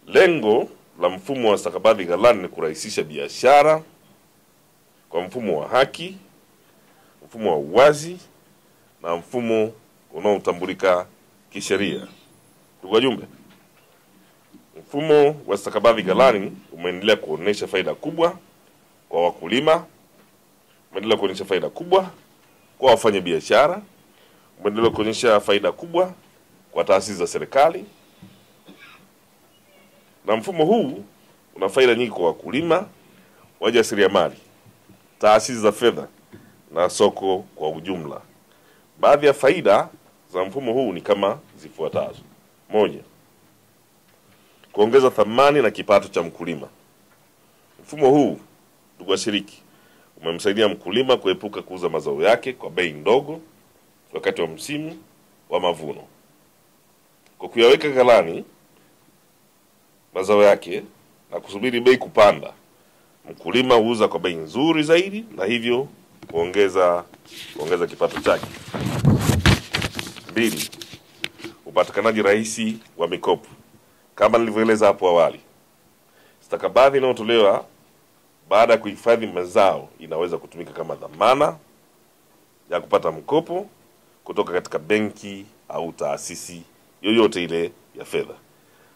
Lengo la mfumo wa stakabadhi ghalani ni kurahisisha biashara kwa mfumo wa haki, mfumo wa uwazi na mfumo unaotambulika kisheria. Ndugu wajumbe, mfumo wa stakabadhi ghalani umeendelea kuonesha faida kubwa kwa wakulima, umeendelea kuonesha faida kubwa kwa wafanyabiashara, umeendelea kuonesha faida kubwa kwa taasisi za serikali, na mfumo huu una faida nyingi kwa wakulima, wajasiriamali, taasisi za fedha na soko kwa ujumla. Baadhi ya faida za mfumo huu ni kama zifuatazo. Moja, kuongeza thamani na kipato cha mkulima. Mfumo huu, ndugu washiriki, umemsaidia mkulima kuepuka kuuza mazao yake kwa bei ndogo wakati wa msimu wa mavuno. Kwa kuyaweka ghalani mazao yake na kusubiri bei kupanda, mkulima huuza kwa bei nzuri zaidi na hivyo kuongeza kipato chake. 2, upatikanaji rahisi wa mikopo. Kama nilivyoeleza hapo awali, stakabadhi inayotolewa baada ya kuhifadhi mazao inaweza kutumika kama dhamana ya kupata mkopo kutoka katika benki au taasisi yoyote ile ya fedha.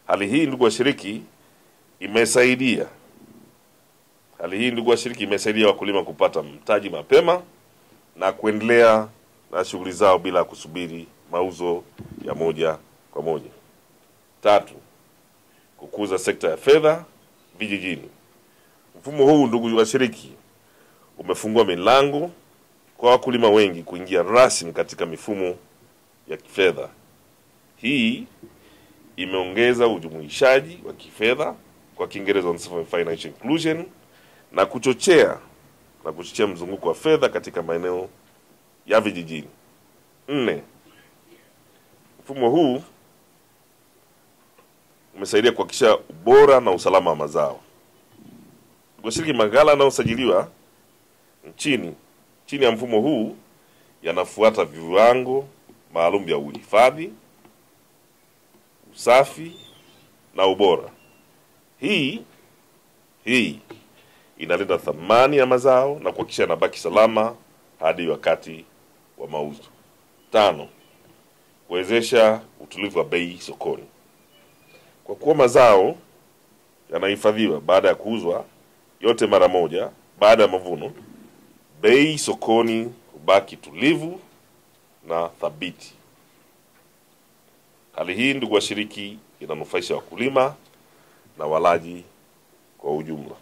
Hali hii, ndugu washiriki, imesaidia wakulima kupata mtaji mapema na kuendelea na shughuli zao bila kusubiri mauzo ya moja kwa moja. 3, kukuza sekta ya fedha vijijini. Mfumo huu, ndugu washiriki, umefungua milango kwa wakulima wengi kuingia rasmi katika mifumo ya kifedha. Hii imeongeza ujumuishaji wa kifedha, kwa Kiingereza wanasema financial inclusion, na kuchochea mzunguko wa fedha katika maeneo ya vijijini. 4, mfumo huu umesaidia kuhakikisha ubora na usalama wa mazao. Washiriki, maghala yanayosajiliwa chini ya mfumo huu yanafuata viwango maalum vya uhifadhi, usafi na ubora. Hii inalinda thamani ya mazao na kuhakikisha yanabaki salama hadi wakati wa mauzo. 5, kuwezesha utulivu wa bei sokoni. Kwa kuwa mazao yanahifadhiwa baada ya kuuzwa yote mara moja baada ya mavuno, bei sokoni hubaki tulivu na thabiti. Hali hii, ndugu washiriki, inanufaisha wakulima na walaji kwa ujumla.